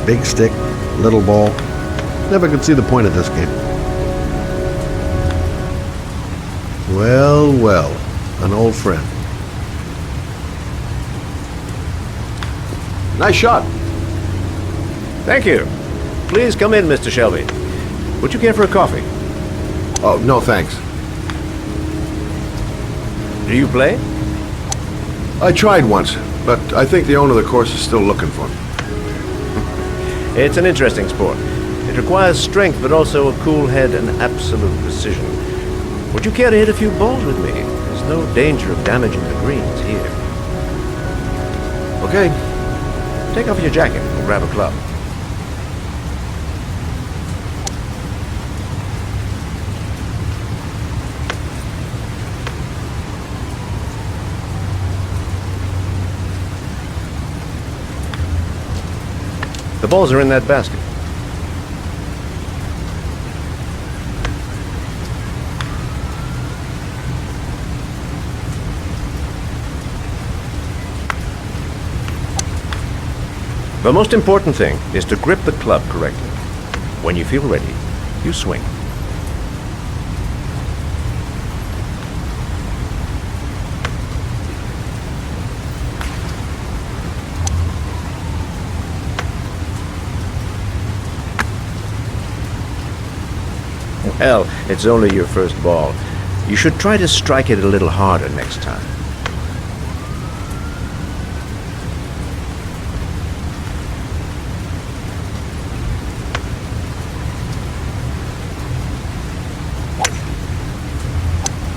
Big stick, little ball. Never could see the point of this game. Well, well, an old friend. Nice shot. Thank you. Please come in, Mr. Shelby. Would you care for a coffee? Oh, no thanks. Do you play? I tried once, but I think the owner of the course is still looking for me. It's an interesting sport. It requires strength, but also a cool head and absolute precision. Would you care to hit a few balls with me? There's no danger of damaging the greens here. Okay. Take off your jacket and grab a club. The balls are in that basket. The most important thing is to grip the club correctly. When you feel ready, you swing. Well, it's only your first ball. You should try to strike it a little harder next time.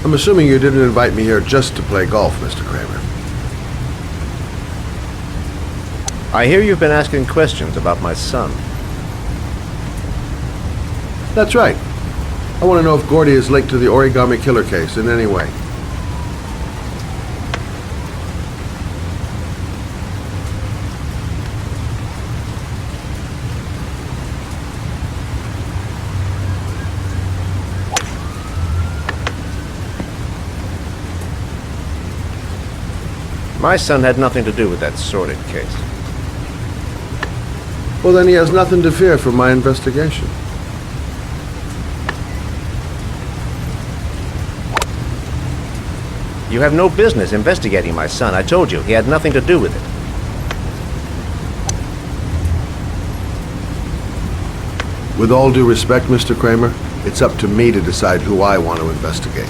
I'm assuming you didn't invite me here just to play golf, Mr. Kramer. I hear you've been asking questions about my son. That's right. I want to know if Gordy is linked to the Origami Killer case in any way. My son had nothing to do with that sordid case. Well, then he has nothing to fear from my investigation. You have no business investigating my son. I told you, he had nothing to do with it. With all due respect, Mr. Kramer, it's up to me to decide who I want to investigate.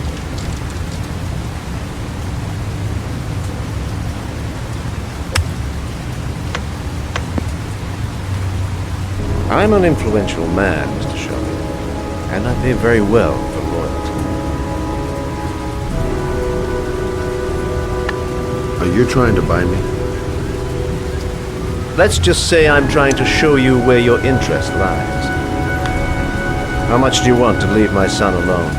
I'm an influential man, Mr. Shelby, and I pay very well for loyalty. Are you trying to buy me? Let's just say I'm trying to show you where your interest lies. How much do you want to leave my son alone?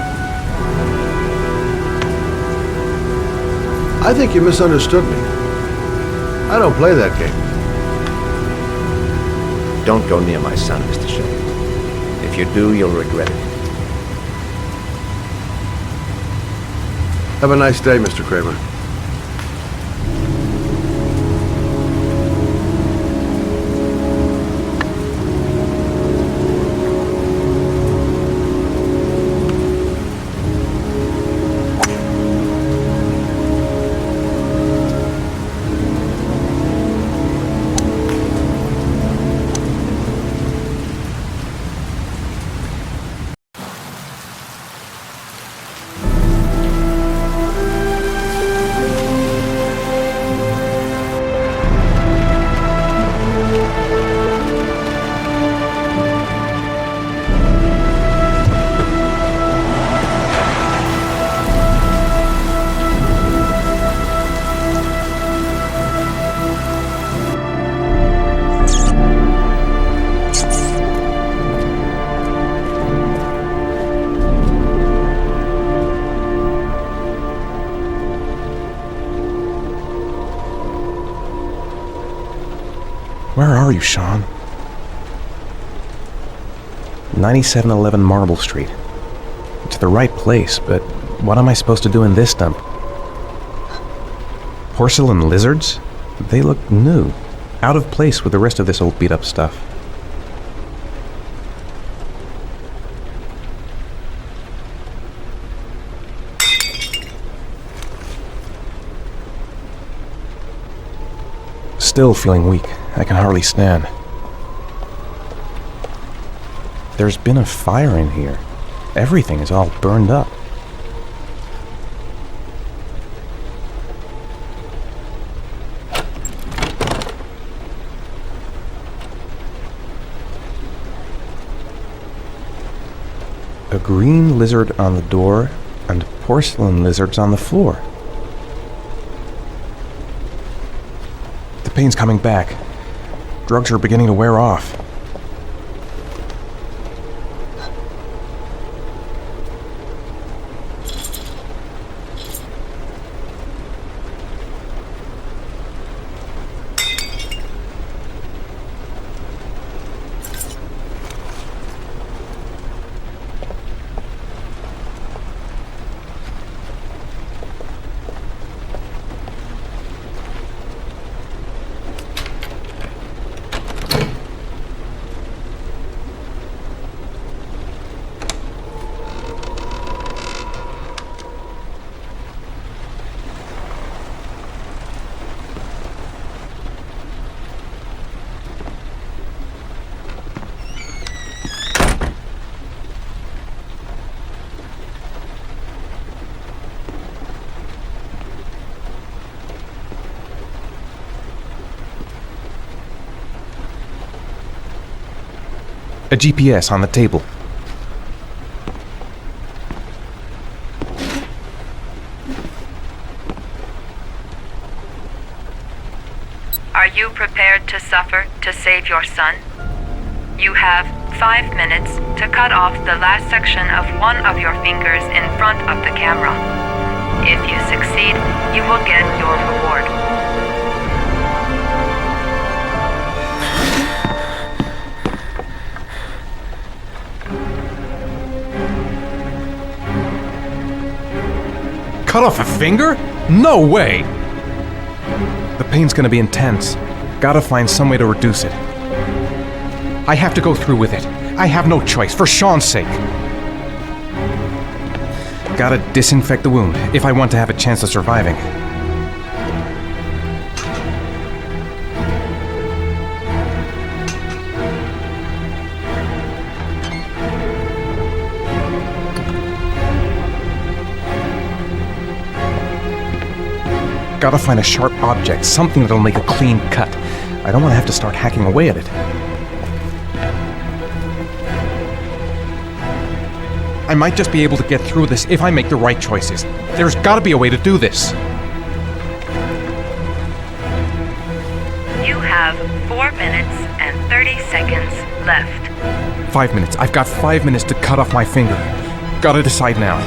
I think you misunderstood me. I don't play that game. Don't go near my son, Mr. Shelby. If you do, you'll regret it. Have a nice day, Mr. Kramer. Where are you, Sean? 9711 Marble Street. It's the right place, but what am I supposed to do in this dump? Porcelain lizards? They look new, out of place with the rest of this old beat-up stuff. still feeling weak. I can hardly stand. There's been a fire in here. Everything is all burned up. A green lizard on the door and porcelain lizards on the floor. The pain's coming back. Drugs are beginning to wear off. A GPS on the table. Are you prepared to suffer to save your son? You have 5 minutes to cut off the last section of one of your fingers in front of the camera. If you succeed, you will get your reward. Cut off a finger? No way! The pain's gonna be intense. Gotta find some way to reduce it. I have to go through with it. I have no choice, for Sean's sake. Gotta disinfect the wound, if I want to have a chance of surviving. Gotta find a sharp object, something that'll make a clean cut. I don't want to have to start hacking away at it. I might just be able to get through this if I make the right choices. There's gotta be a way to do this. You have 4 minutes and 30 seconds left. 5 minutes. I've got 5 minutes to cut off my finger. Gotta decide now.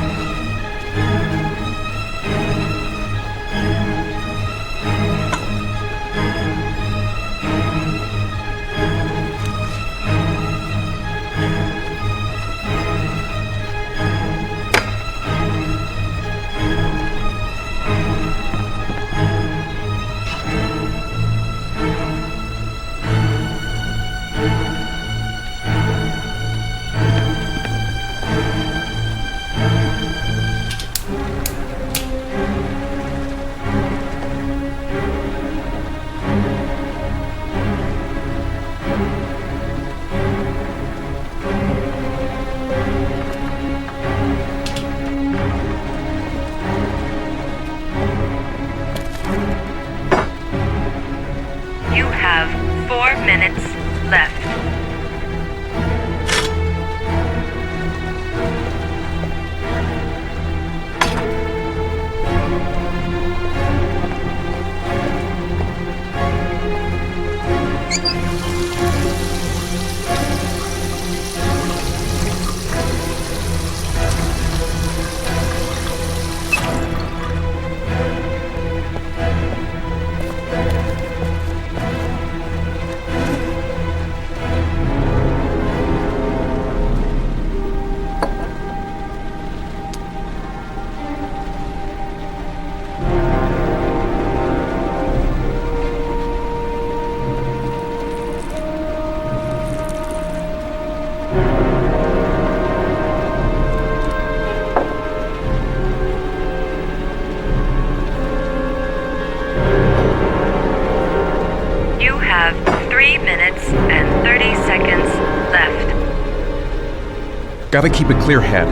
Gotta keep a clear head.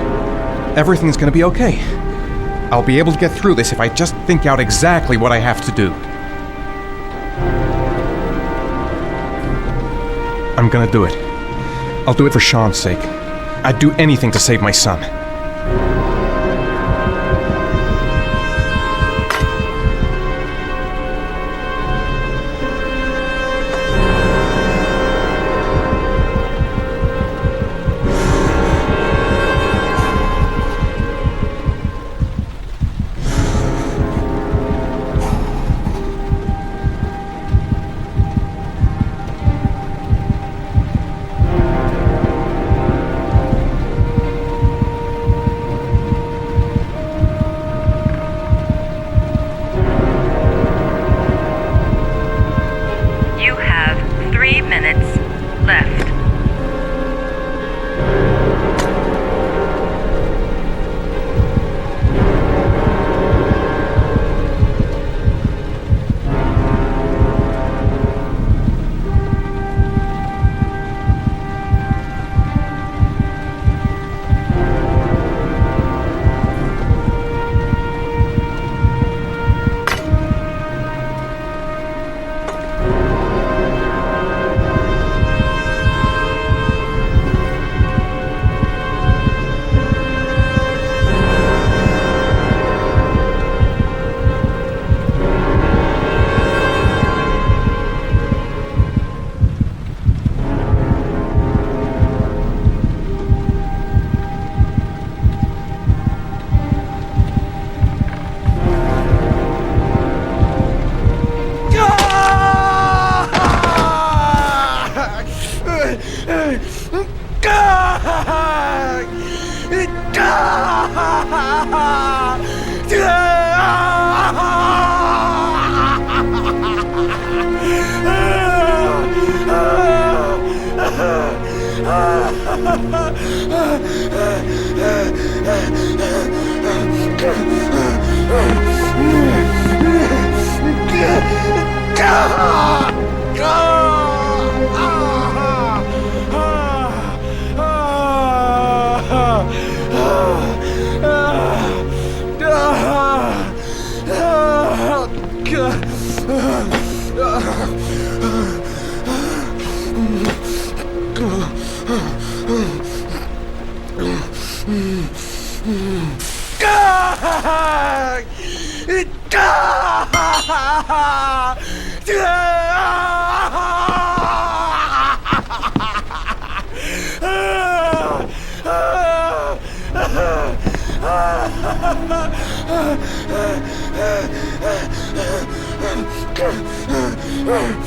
Everything's gonna be okay. I'll be able to get through this if I just think out exactly what I have to do. I'm gonna do it. I'll do it for Sean's sake. I'd do anything to save my son. You have 3 minutes left.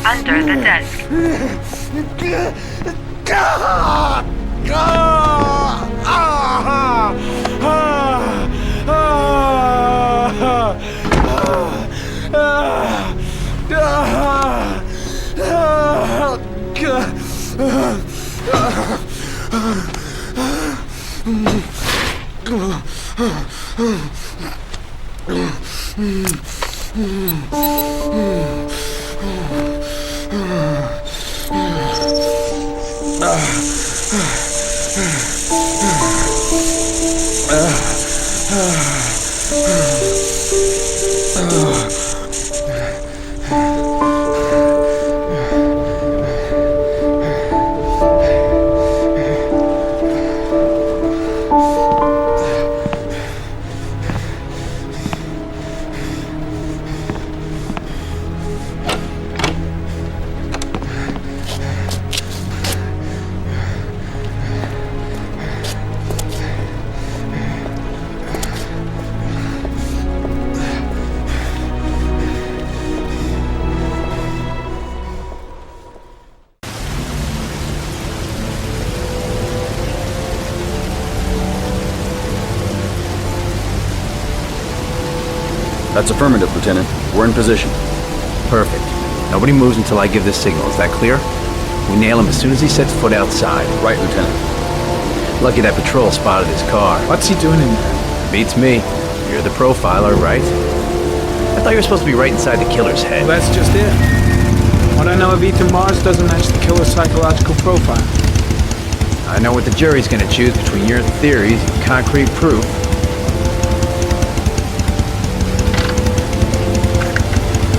Under the desk. That's affirmative, Lieutenant. We're in position. Perfect. Nobody moves until I give this signal. Is that clear? We nail him as soon as he sets foot outside. Right, Lieutenant. Lucky that patrol spotted his car. What's he doing in there? Beats me. You're the profiler, right? I thought you were supposed to be right inside the killer's head. Well, that's just it. What I know of Ethan Mars doesn't match the killer's psychological profile. I know what the jury's gonna choose between your theories and concrete proof.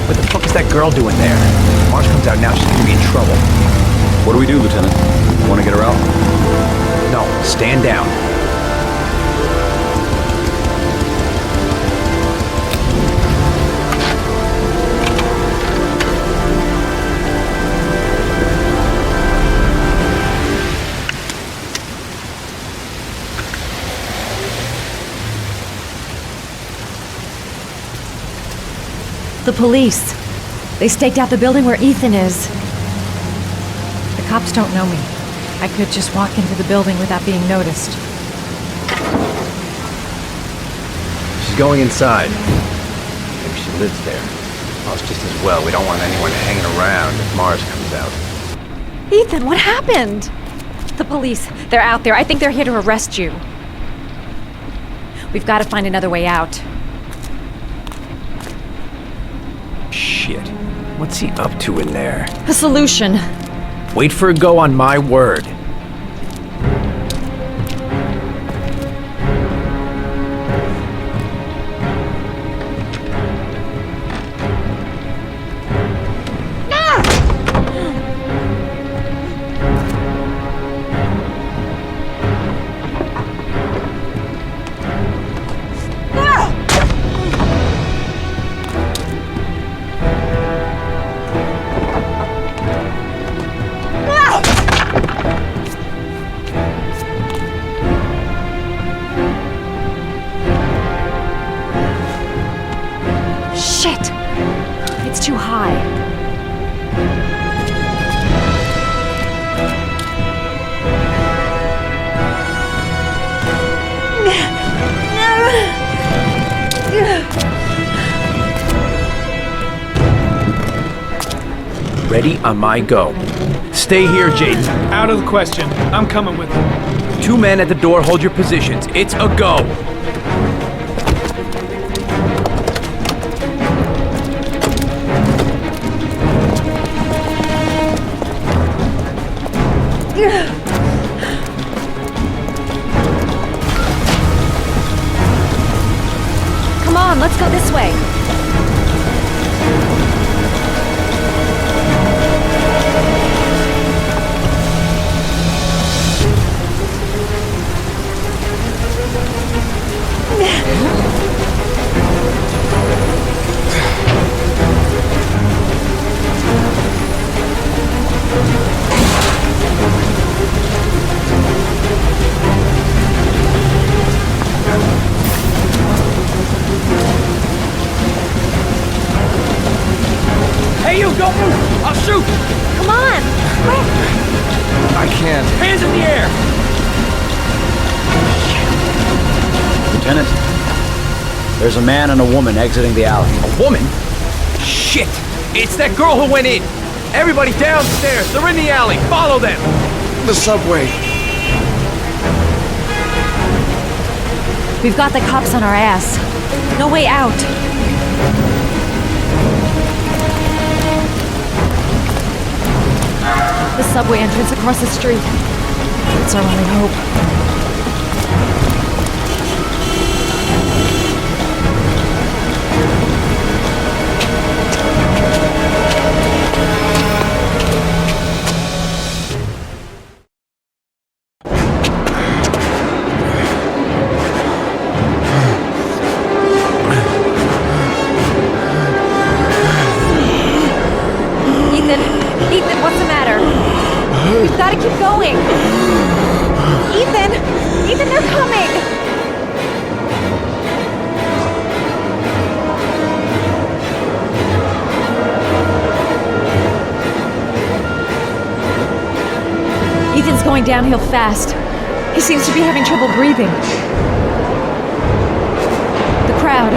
What the fuck is that girl doing there? If Marge comes out now, she's gonna be in trouble. What do we do, Lieutenant? Want to get her out? No, stand down. The police. They staked out the building where Ethan is. The cops don't know me. I could just walk into the building without being noticed. She's going inside. Maybe she lives there. Well, it's just as well. We don't want anyone hanging around if Mars comes out. Ethan, what happened? The police. They're out there. I think they're here to arrest you. We've got to find another way out. Shit. What's he up to in there? A solution. Wait for a go on my word. Shit! It's too high. Ready on my go. Stay here, Jaden. Out of the question. I'm coming with you. 2 men at the door, hold your positions. It's a go. Come on, let's go this way. Hey, you, don't move! I'll shoot! Come on! Quick! I can't. Hands in the air! Lieutenant, there's a man and a woman exiting the alley. A woman? Shit! It's that girl who went in! Everybody downstairs! They're in the alley! Follow them! The subway. We've got the cops on our ass. No way out. The subway entrance across the street. It's our only hope. Ethan, what's the matter? We've got to keep going. Ethan, they're coming. Ethan's going downhill fast. He seems to be having trouble breathing. The crowd.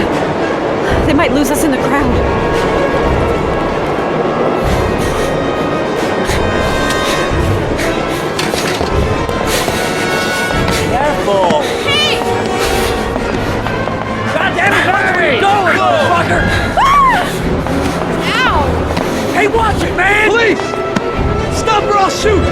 They might lose us in the crowd. Careful! Hey! God damn it! Where are you going, motherfucker? Ow! Hey, watch it, man! Police! Stop or I'll shoot!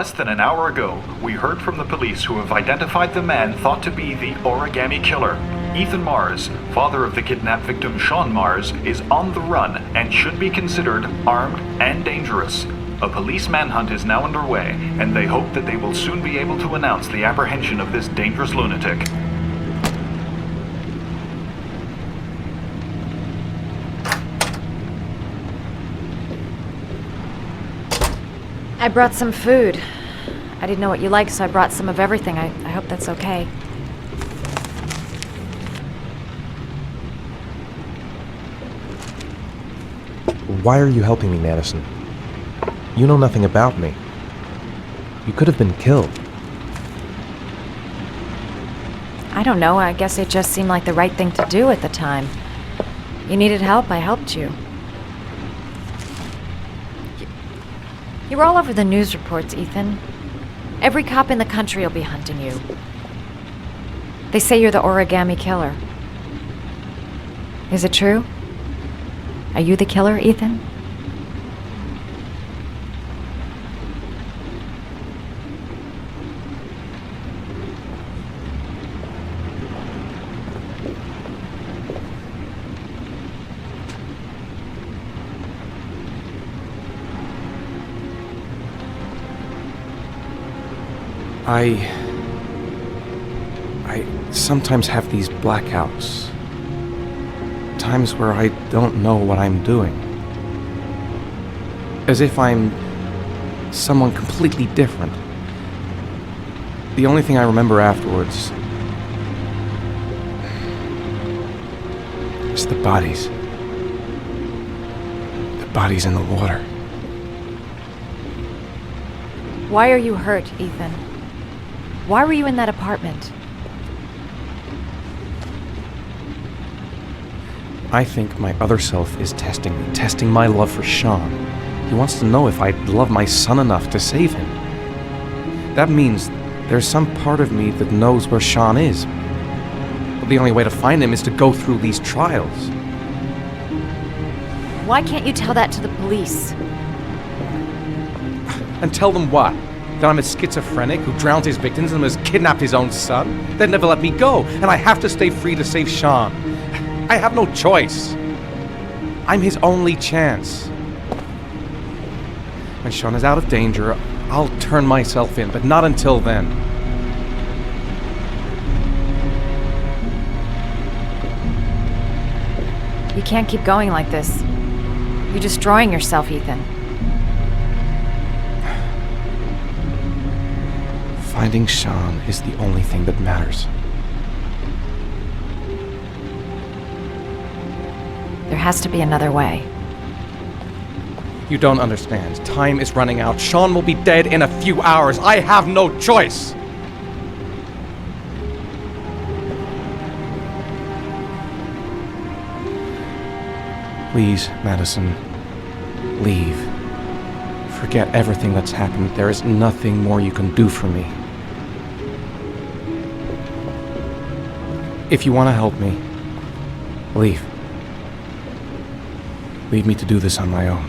Less than an hour ago, we heard from the police who have identified the man thought to be the Origami Killer. Ethan Mars, father of the kidnapped victim Sean Mars, is on the run and should be considered armed and dangerous. A police manhunt is now underway, and they hope that they will soon be able to announce the apprehension of this dangerous lunatic. I brought some food. I didn't know what you liked, so I brought some of everything. I hope that's okay. Why are you helping me, Madison? You know nothing about me. You could have been killed. I don't know. I guess it just seemed like the right thing to do at the time. You needed help, I helped you. You're all over the news reports, Ethan. Every cop in the country will be hunting you. They say you're the Origami Killer. Is it true? Are you the killer, Ethan? I sometimes have these blackouts. Times where I don't know what I'm doing. As if I'm someone completely different. The only thing I remember afterwards is the bodies. The bodies in the water. Why are you hurt, Ethan? Why were you in that apartment? I think my other self is testing me, testing my love for Sean. He wants to know if I love my son enough to save him. That means there's some part of me that knows where Sean is. But the only way to find him is to go through these trials. Why can't you tell that to the police? And tell them what? That I'm a schizophrenic who drowned his victims and has kidnapped his own son? They'd never let me go, and I have to stay free to save Sean. I have no choice. I'm his only chance. When Sean is out of danger, I'll turn myself in, but not until then. You can't keep going like this. You're destroying yourself, Ethan. Finding Sean is the only thing that matters. There has to be another way. You don't understand. Time is running out. Sean will be dead in a few hours. I have no choice. Please, Madison, leave. Forget everything that's happened. There is nothing more you can do for me. If you want to help me, leave. Leave me to do this on my own.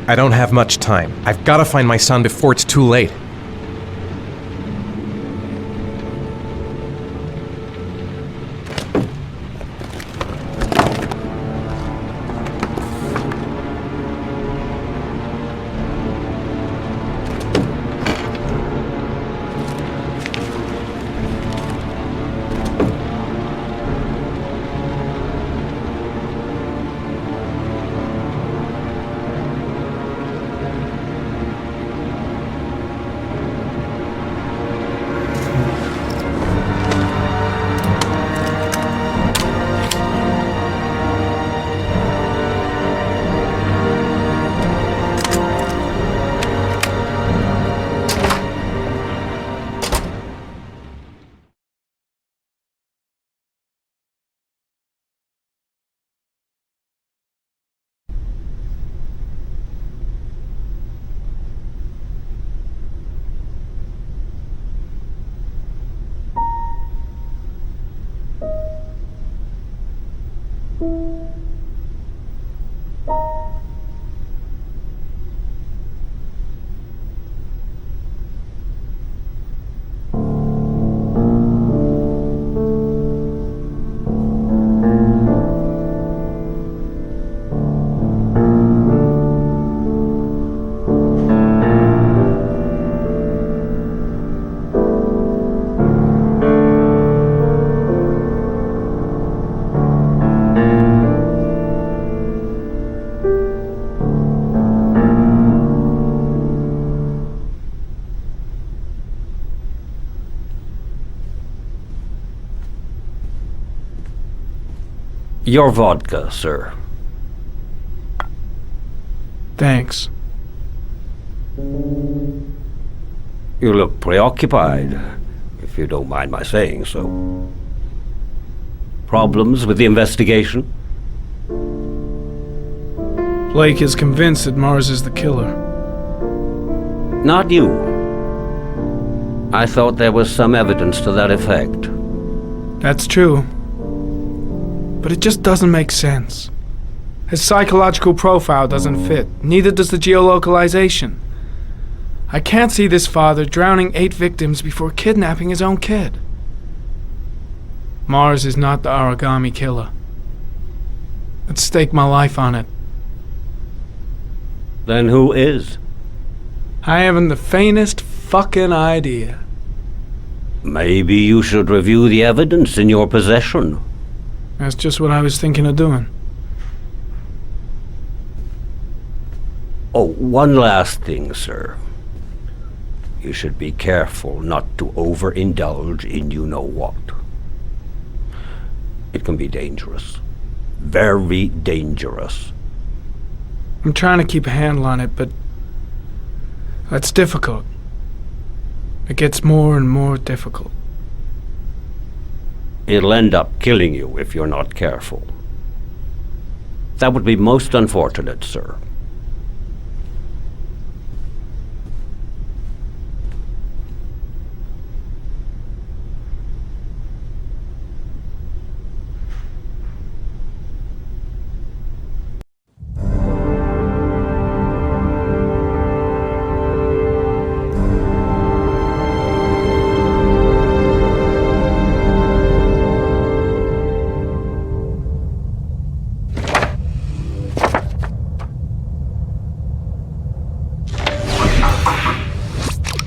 I don't have much time. I've got to find my son before it's too late. Your vodka, sir. Thanks. You look preoccupied, if you don't mind my saying so. Problems with the investigation? Blake is convinced that Mars is the killer. Not you. I thought there was some evidence to that effect. That's true. But it just doesn't make sense. His psychological profile doesn't fit. Neither does the geolocalization. I can't see this father drowning 8 victims before kidnapping his own kid. Mars is not the Origami Killer. I'd stake my life on it. Then who is? I haven't the faintest fucking idea. Maybe you should review the evidence in your possession. That's just what I was thinking of doing. Oh, one last thing, sir. You should be careful not to overindulge in you-know-what. It can be dangerous. Very dangerous. I'm trying to keep a handle on it, but that's difficult. It gets more and more difficult. It'll end up killing you if you're not careful. That would be most unfortunate, sir.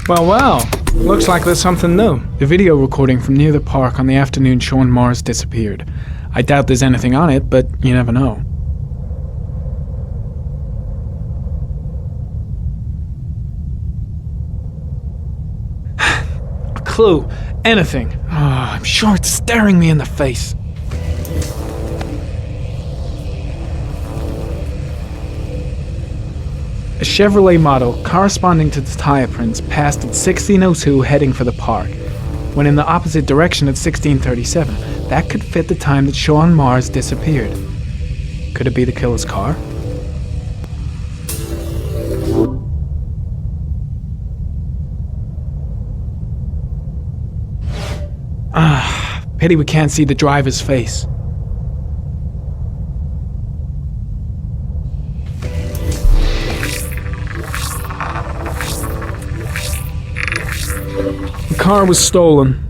Well, looks like there's something new. The video recording from near the park on the afternoon Sean Mars disappeared. I doubt there's anything on it, but you never know. A clue. Anything. Oh, I'm sure it's staring me in the face. A Chevrolet model corresponding to the tire prints passed at 1602 heading for the park, when in the opposite direction at 1637. That could fit the time that Sean Mars disappeared. Could it be the killer's car? Pity we can't see the driver's face. The car was stolen.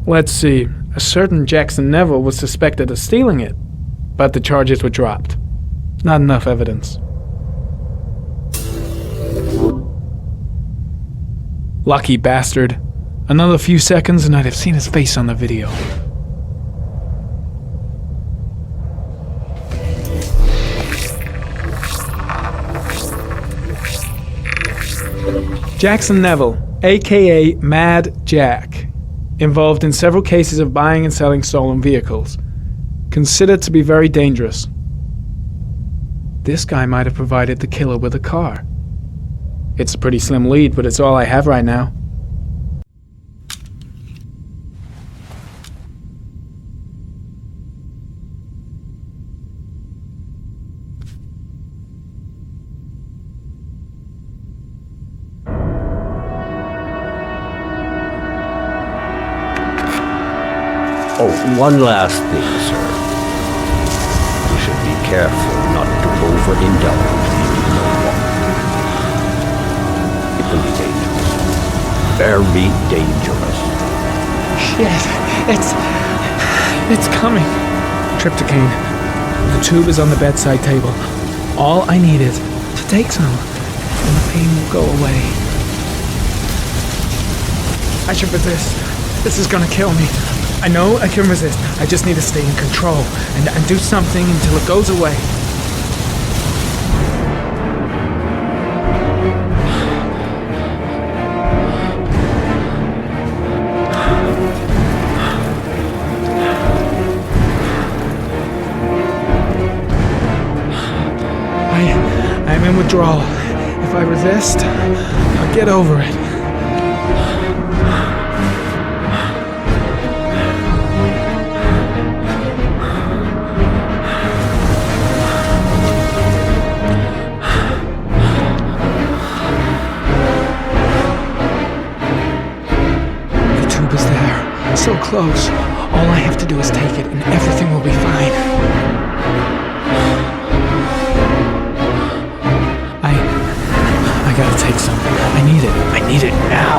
Let's see. A certain Jackson Neville was suspected of stealing it, but the charges were dropped. Not enough evidence. Lucky bastard. Another few seconds and I'd have seen his face on the video. Jackson Neville, aka Mad Jack, involved in several cases of buying and selling stolen vehicles, considered to be very dangerous. This guy might have provided the killer with a car. It's a pretty slim lead, but it's all I have right now. Oh, one last thing, sir. You careful not to overindulge in your walk. It can be dangerous. Very dangerous. Shit, it's coming. Trypticane. The tube is on the bedside table. All I need is to take some, and the pain will go away. I should resist. This is gonna kill me. I know I can resist. I just need to stay in control and do something until it goes away. I'm in withdrawal. If I resist, I'll get over it. The tube is there, so close. All I have to do is take it, and everything will be fine. I gotta take something. I need it now.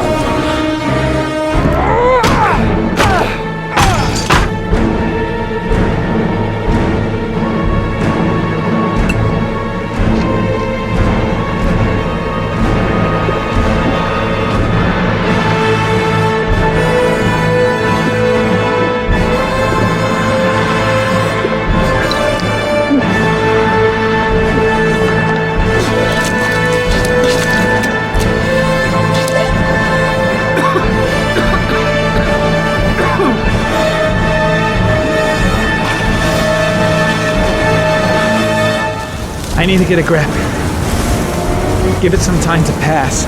I need to get a grip. Give it some time to pass.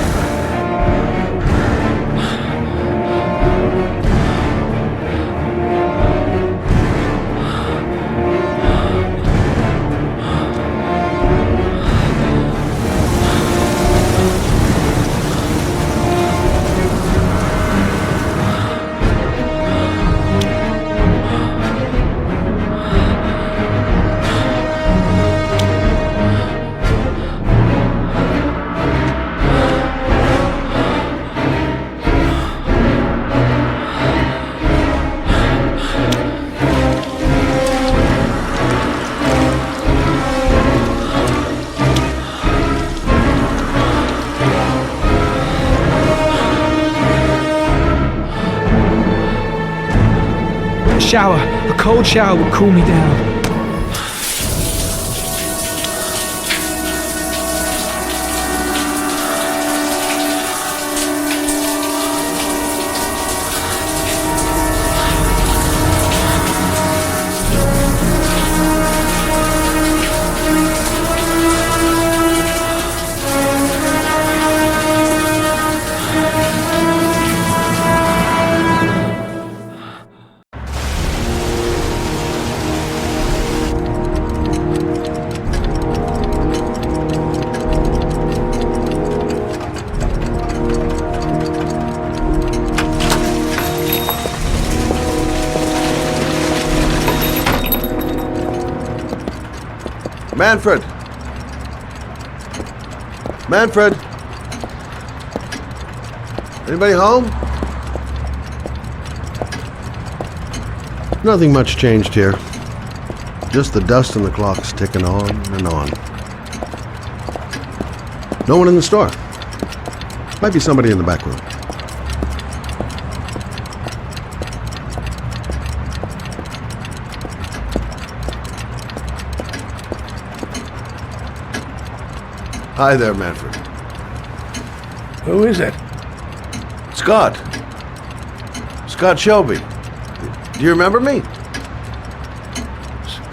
Shower. A cold shower will cool me down. Manfred! Manfred! Anybody home? Nothing much changed here. Just the dust and the clocks ticking on and on. No one in the store. Might be somebody in the back room. Hi there, Manfred. Who is it? Scott. Scott Shelby. Do you remember me?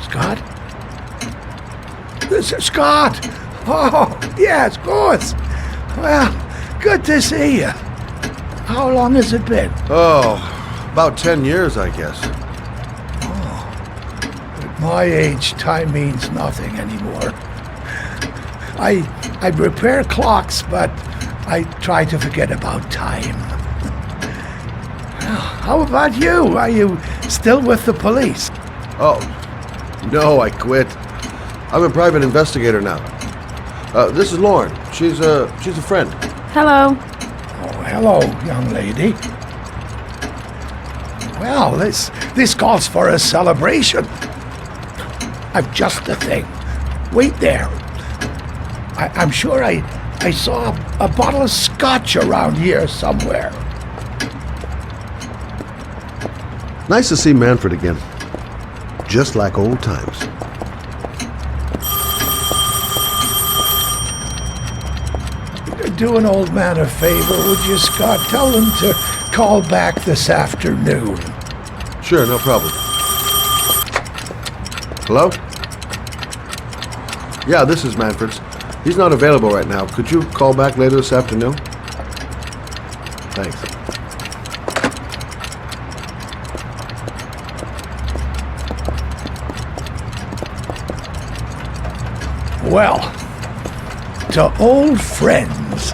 Scott? This is Scott! Oh, yes, of course. Well, good to see you. How long has it been? Oh, about 10 years, I guess. At my age, time means nothing anymore. I repair clocks, but I try to forget about time. How about you? Are you still with the police? Oh, no, I quit. I'm a private investigator now. This is Lauren. She's a friend. Hello. Oh, hello, young lady. Well, this calls for a celebration. I've just the thing. Wait there. I'm sure I saw a bottle of scotch around here somewhere. Nice to see Manfred again. Just like old times. Do an old man a favor, would you, Scott? Tell him to call back this afternoon. Sure, no problem. Hello? Yeah, this is Manfred's. He's not available right now. Could you call back later this afternoon? Thanks. Well, to old friends.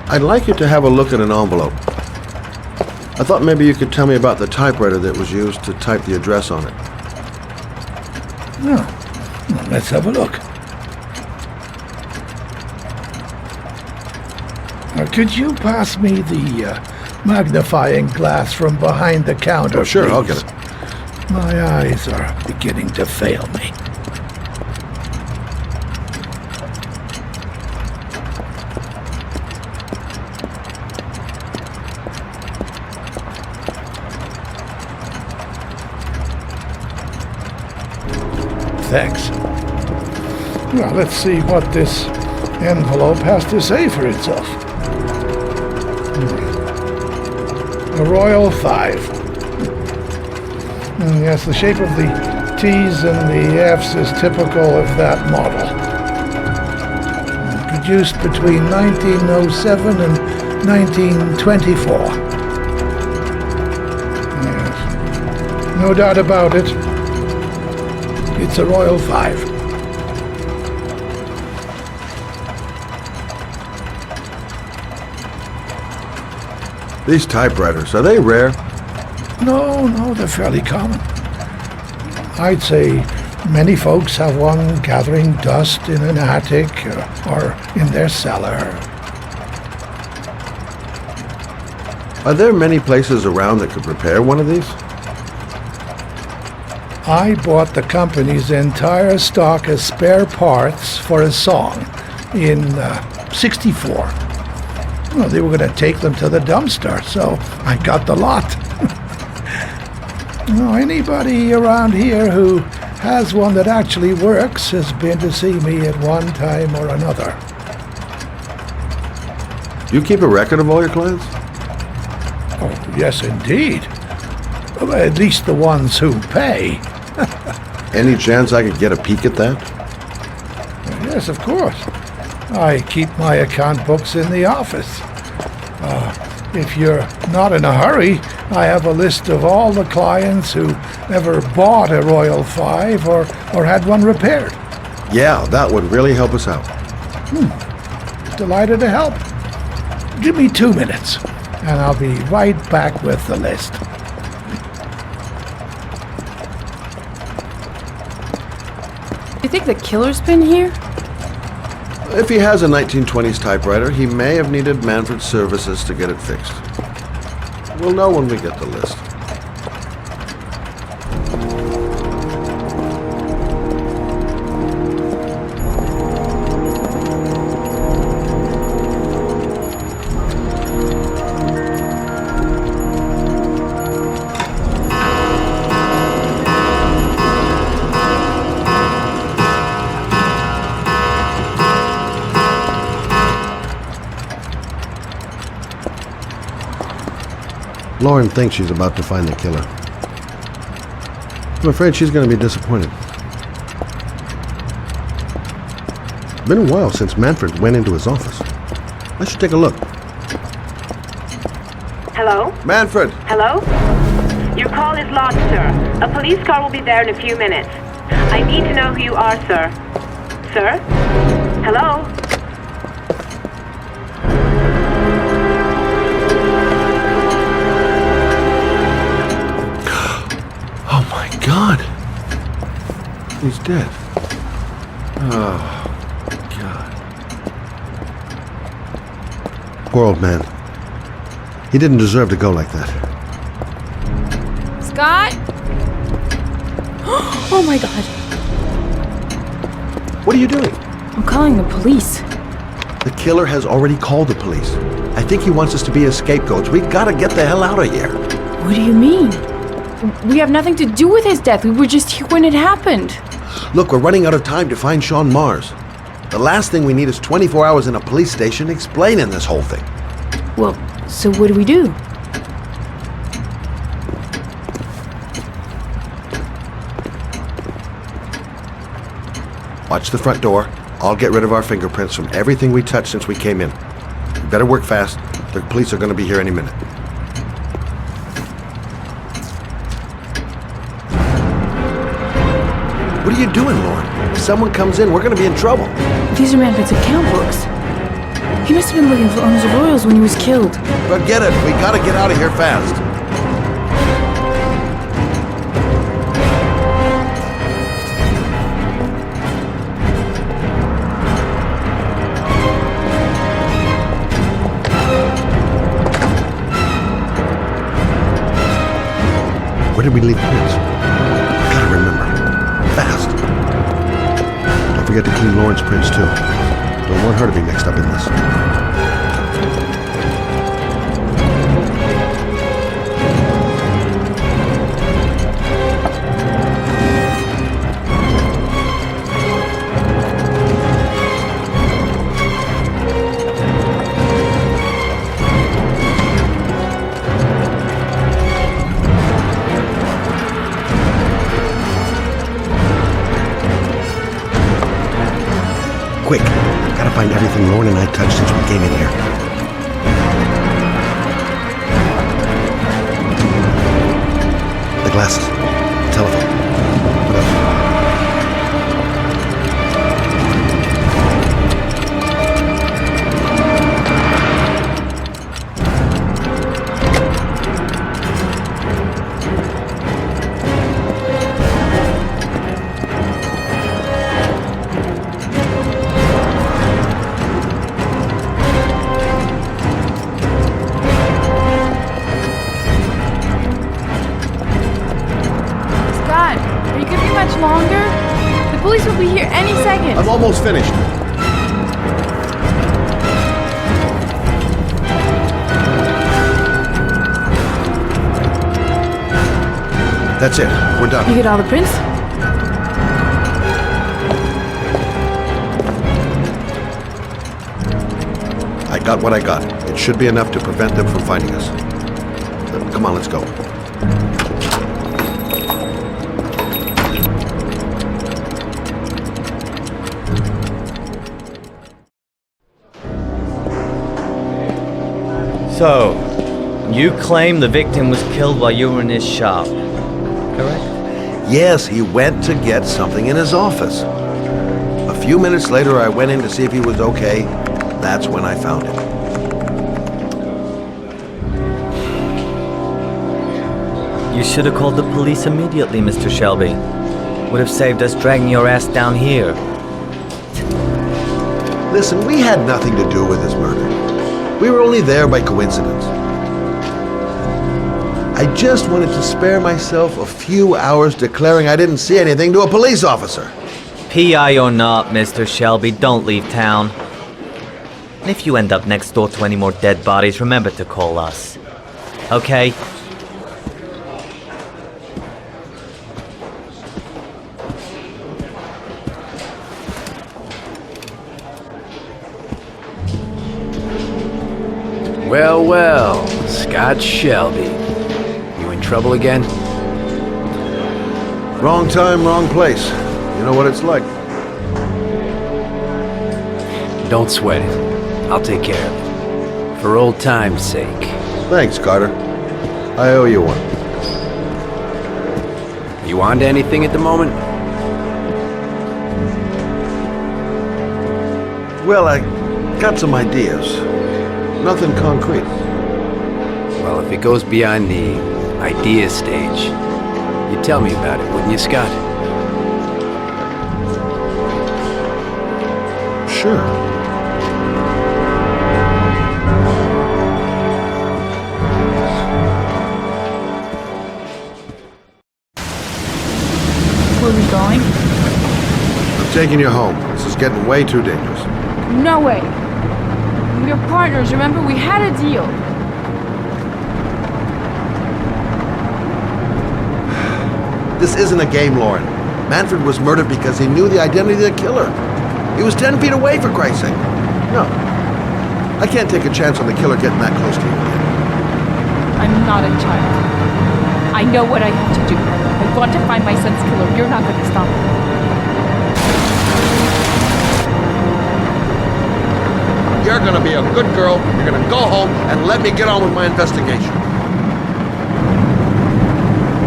I'd like you to have a look at an envelope. I thought maybe you could tell me about the typewriter that was used to type the address on it. Oh, let's have a look. Could you pass me the magnifying glass from behind the counter, Oh, sure, please? I'll get it. My eyes are beginning to fail me. Thanks. Well, let's see what this envelope has to say for itself. A Royal 5. Yes, the shape of the T's and the F's is typical of that model. Produced between 1907 and 1924. Yes. No doubt about it. It's a Royal 5. These typewriters, are they rare? No, they're fairly common. I'd say many folks have one gathering dust in an attic or in their cellar. Are there many places around that could repair one of these? I bought the company's entire stock of spare parts for a song in '64. Well, they were going to take them to the dumpster, so I got the lot. Anybody around here who has one that actually works has been to see me at one time or another. You keep a record of all your clients? Oh, yes, indeed. Well, at least the ones who pay. Any chance I could get a peek at that? Yes, of course. I keep my account books in the office. If you're not in a hurry, I have a list of all the clients who ever bought a Royal 5 or had one repaired. Yeah, that would really help us out. Delighted to help. Give me 2 minutes, and I'll be right back with the list. You think the killer's been here? If he has a 1920s typewriter, he may have needed Manfred's services to get it fixed. We'll know when we get the list. Lauren thinks she's about to find the killer. I'm afraid she's going to be disappointed. It's been a while since Manfred went into his office. I should take a look. Hello? Manfred! Hello? Your call is logged, sir. A police car will be there in a few minutes. I need to know who you are, sir. Sir? Hello? He's dead. Oh, God. Poor old man. He didn't deserve to go like that. Scott? Oh my god. What are you doing? I'm calling the police. The killer has already called the police. I think he wants us to be his scapegoats. We gotta get the hell out of here. What do you mean? We have nothing to do with his death. We were just here when it happened. Look, we're running out of time to find Sean Mars. The last thing we need is 24 hours in a police station explaining this whole thing. Well, so what do we do? Watch the front door. I'll get rid of our fingerprints from everything we touched since we came in. You better work fast. The police are going to be here any minute. What are you doing, Lauren? If someone comes in, we're going to be in trouble. These are Manfred's account books. He must have been looking for owners of oils when he was killed. Forget it. We got to get out of here fast. Where did we leave Prince? Gotta remember. Fast. Don't forget to clean Lauren's prints, too. Don't want her to be mixed up in this. Quick, gotta find everything Lauren and I touched since we came in here. The glasses, telephone. What else? Longer? The police will be here any second. I'm almost finished. That's it. We're done. You get all the prints? I got what I got. It should be enough to prevent them from finding us. Come on, let's go. So, you claim the victim was killed while you were in his shop, correct? Yes, he went to get something in his office. A few minutes later, I went in to see if he was okay. That's when I found him. You should have called the police immediately, Mr. Shelby. Would have saved us dragging your ass down here. Listen, we had nothing to do with this murder. We were only there by coincidence. I just wanted to spare myself a few hours declaring I didn't see anything to a police officer. PI or not, Mr. Shelby, don't leave town. And if you end up next door to any more dead bodies, remember to call us. Okay? Well, well, Scott Shelby. You in trouble again? Wrong time, wrong place. You know what it's like. Don't sweat it. I'll take care of it. For old time's sake. Thanks, Carter. I owe you one. You on to anything at the moment? Well, I got some ideas. Nothing concrete. Well, if it goes beyond the idea stage, you'd tell me about it, wouldn't you, Scott? sure. Where are we going? I'm taking you home. This is getting way too dangerous. No way. We're partners, remember? We had a deal. This isn't a game, Lauren. Manfred was murdered because he knew the identity of the killer. He was 10 feet away, for Christ's sake. No. I can't take a chance on the killer getting that close to you again. I'm not a child. I know what I have to do. I want to find my son's killer. You're not going to stop me. You're gonna be a good girl. You're gonna go home and let me get on with my investigation.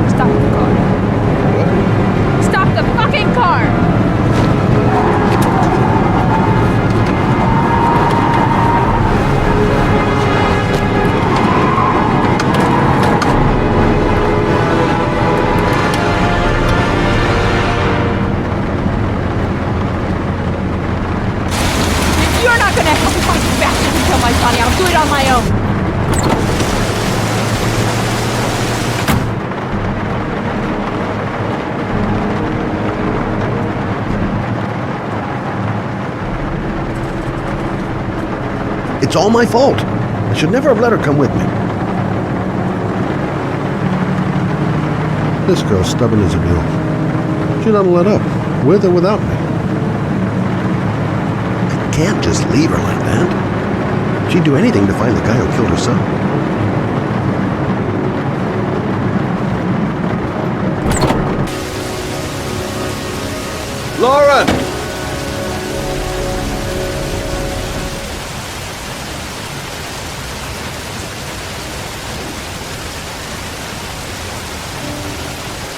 Stop the car. Stop the fucking car! You're not gonna help if I bastard to kill my son. I'll do it on my own. It's all my fault. I should never have let her come with me. This girl's stubborn as a mule. She doesn't let up, with or without me. I can't just leave her like that. She'd do anything to find the guy who killed her son. Lauren!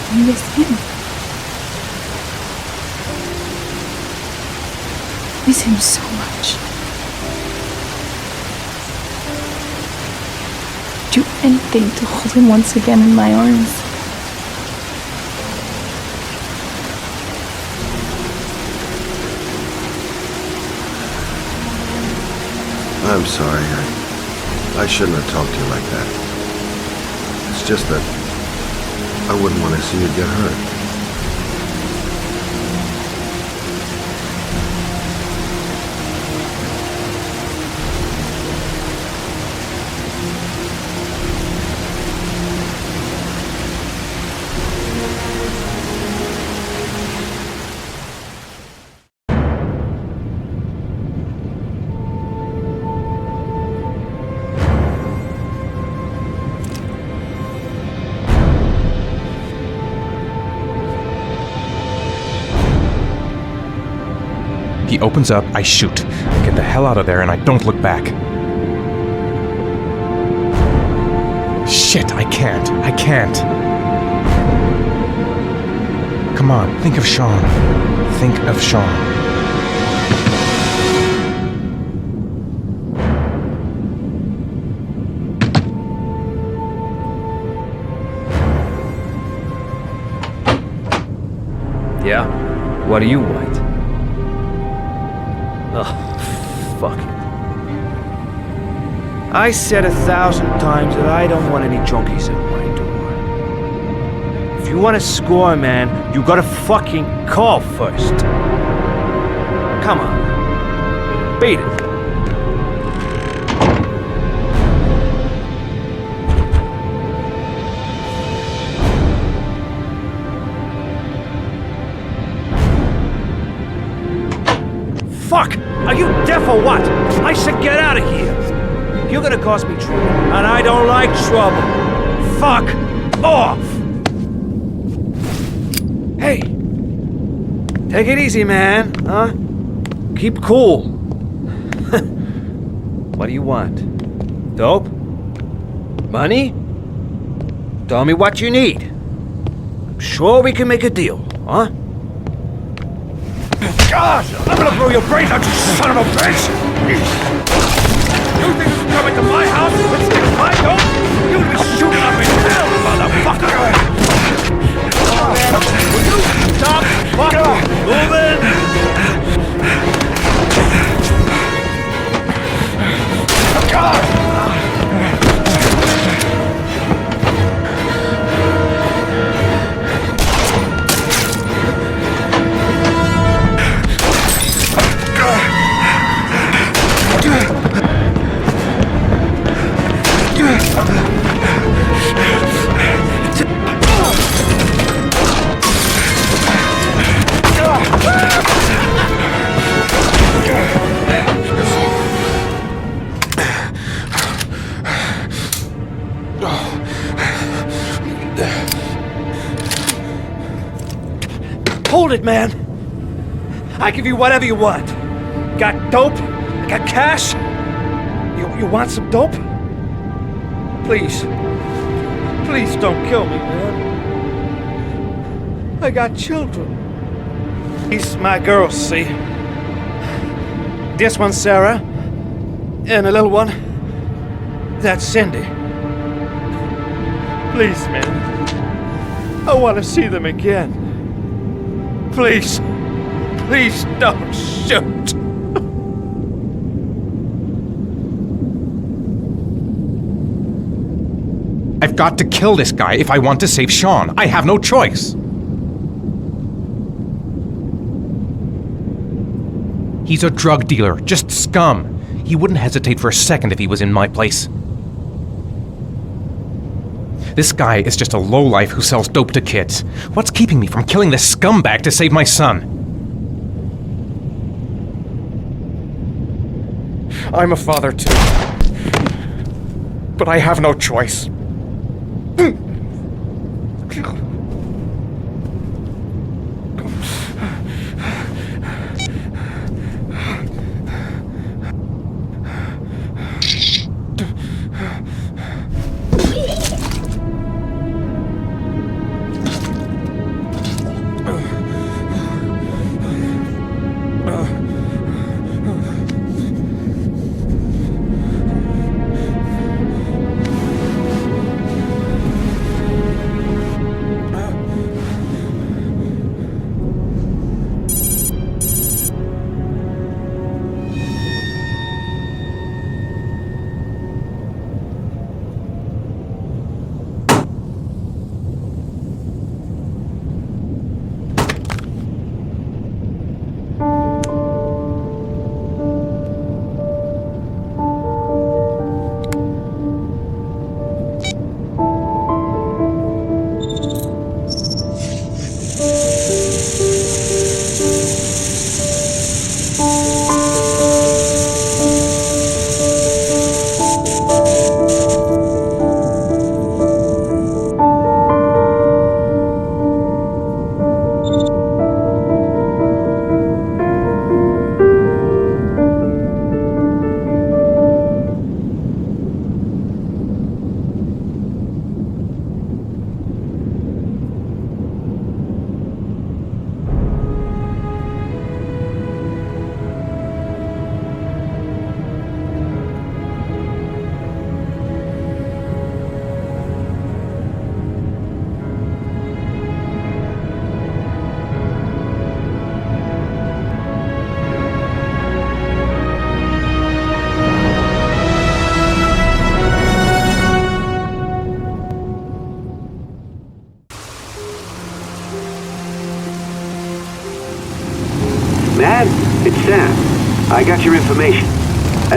I miss him. Miss him so much. Do anything to hold him once again in my arms. I'm sorry. I shouldn't have talked to you like that. It's just that I wouldn't want to see you get hurt. He opens up, I shoot. I get the hell out of there and I don't look back. Shit, I can't. I can't. Come on, think of Sean. Think of Sean. Yeah? What do you want? Oh, fuck it. I said 1,000 times that I don't want any junkies at my door. If you want to score, man, you gotta fucking call first. Come on. Beat it. Fuck! Are you deaf or what? I said get out of here! You're gonna cause me trouble, and I don't like trouble. Fuck off! Hey! Take it easy, man, huh? Keep cool. What do you want? Dope? Money? Tell me what you need. I'm sure we can make a deal, huh? Gosh, I'm gonna blow your brains out, you son of a bitch! You think you can come into my house and stick my dope? You'll be shooting up in hell, motherfucker! Will you stop fucking moving? Hold it, man. I give you whatever you want. Got dope? Got cash? You want some dope? Please. Please don't kill me, man. I got children. These my girls, see? This one's Sarah. And a little one. That's Cindy. Please, man. I want to see them again. Please. Please don't shoot. I've got to kill this guy if I want to save Sean. I have no choice. He's a drug dealer, just scum. He wouldn't hesitate for a second if he was in my place. This guy is just a lowlife who sells dope to kids. What's keeping me from killing this scumbag to save my son? I'm a father too. But I have no choice. Mad, it's Sam. I got your information.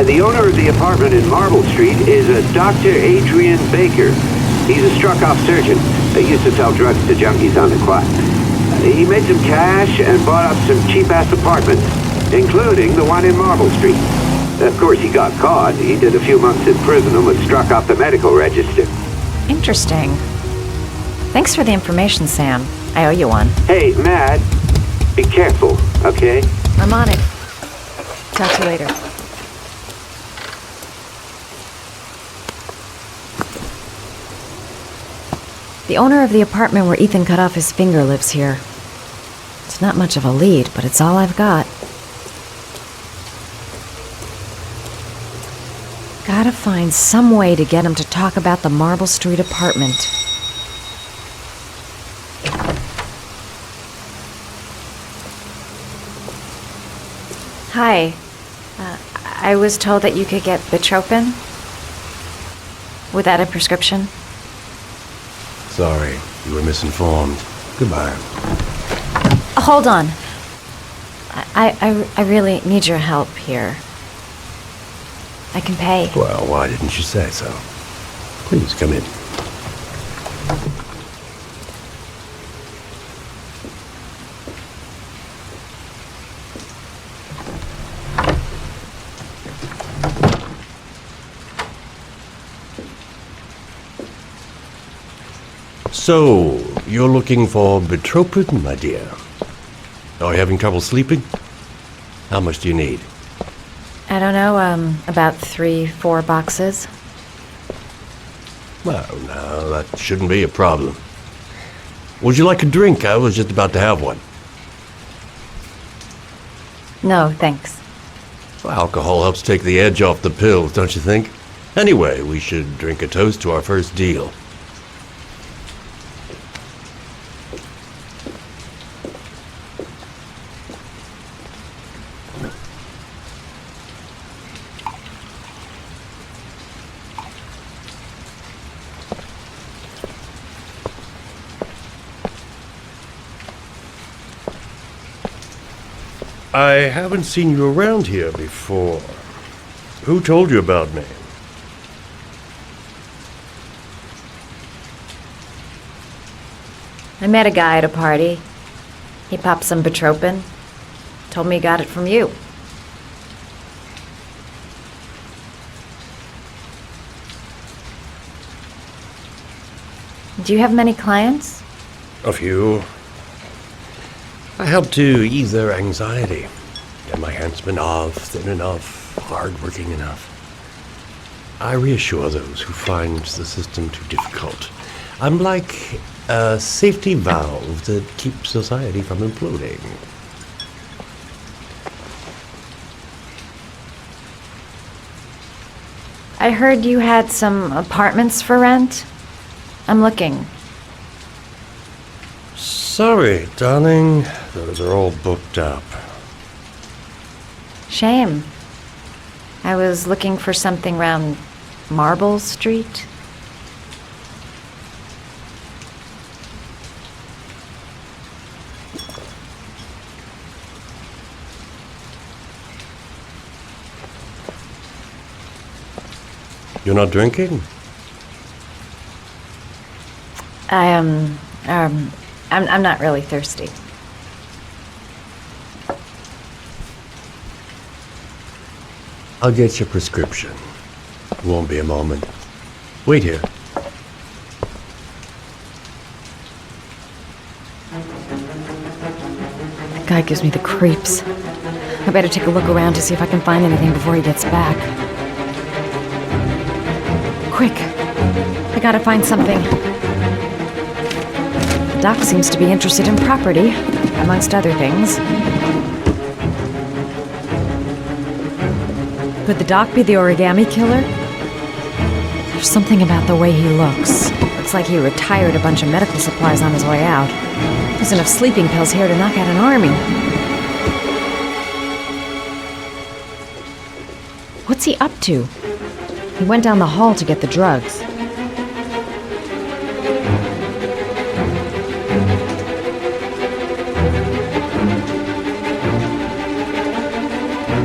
The owner of the apartment in Marble Street is a Dr. Adrian Baker. He's a struck-off surgeon. He used to sell drugs to junkies on the quad. He made some cash and bought up some cheap-ass apartments, including the one in Marble Street. Of course, he got caught. He did a few months in prison and was struck off the medical register. Interesting. Thanks for the information, Sam. I owe you one. Hey, Mad, be careful, okay? I'm on it. Talk to you later. The owner of the apartment where Ethan cut off his finger lives here. It's not much of a lead, but it's all I've got. Gotta find some way to get him to talk about the Marble Street apartment. Hi. I was told that you could get Bitropin without a prescription. Sorry, you were misinformed. Goodbye. Hold on. I really need your help here. I can pay. Well, why didn't you say so? Please come in. So, you're looking for Bitropin, my dear? Are you having trouble sleeping? How much do you need? I don't know, about 3-4 boxes. Well, no, that shouldn't be a problem. Would you like a drink? I was just about to have one. No, thanks. Well, alcohol helps take the edge off the pills, don't you think? Anyway, we should drink a toast to our first deal. I haven't seen you around here before. Who told you about me? I met a guy at a party. He popped some Betropin. Told me he got it from you. Do you have many clients? A few. I help to ease their anxiety. Get my handsmen off, thin enough, hard-working enough. I reassure those who find the system too difficult. I'm like a safety valve that keeps society from imploding. I heard you had some apartments for rent. I'm looking. Sorry, darling. Those are all booked up. Shame. I was looking for something around Marble Street. You're not drinking? I'm not really thirsty. I'll get your prescription. Won't be a moment. Wait here. That guy gives me the creeps. I better take a look around to see if I can find anything before he gets back. Quick! I gotta find something. The doc seems to be interested in property, amongst other things. Could the doc be the Origami Killer? There's something about the way he looks. Looks like he retired a bunch of medical supplies on his way out. There's enough sleeping pills here to knock out an army. What's he up to? He went down the hall to get the drugs.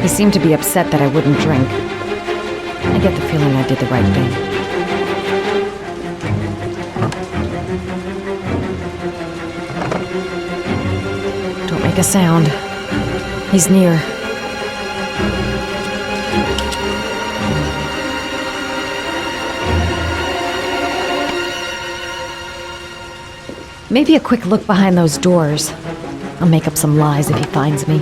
He seemed to be upset that I wouldn't drink. I get the feeling I did the right thing. Don't make a sound. He's near. Maybe a quick look behind those doors. I'll make up some lies if he finds me.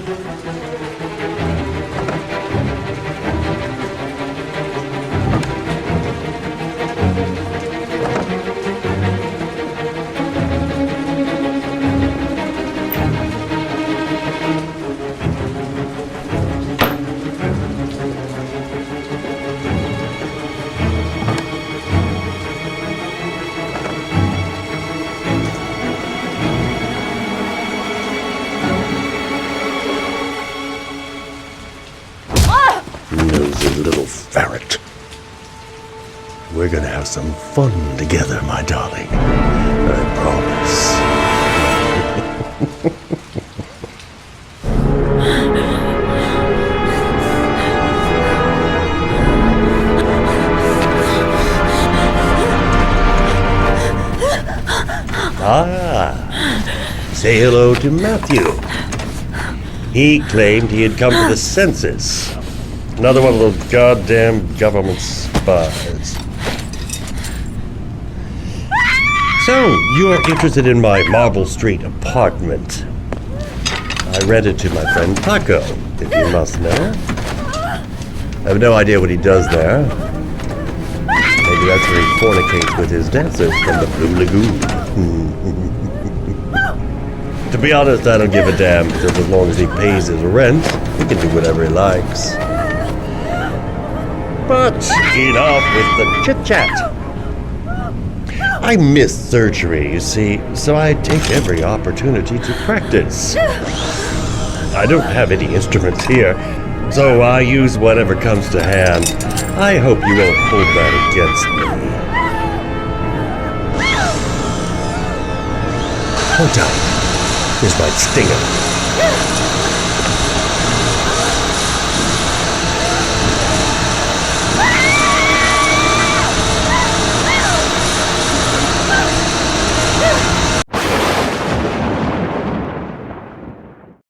Little ferret. We're gonna have some fun together, my darling. I promise. Say hello to Matthew. He claimed he had come to the census. Another one of those goddamn government spies. So, you're interested in my Marble Street apartment. I read it to my friend Paco, if you must know. I have no idea what he does there. Maybe that's where he fornicates with his dancers from the Blue Lagoon. To be honest, I don't give a damn, because as long as he pays his rent, he can do whatever he likes. But enough with the chit-chat. I missed surgery, you see, so I take every opportunity to practice. I don't have any instruments here, so I use whatever comes to hand. I hope you won't hold that against me. Hold tight. This might sting him.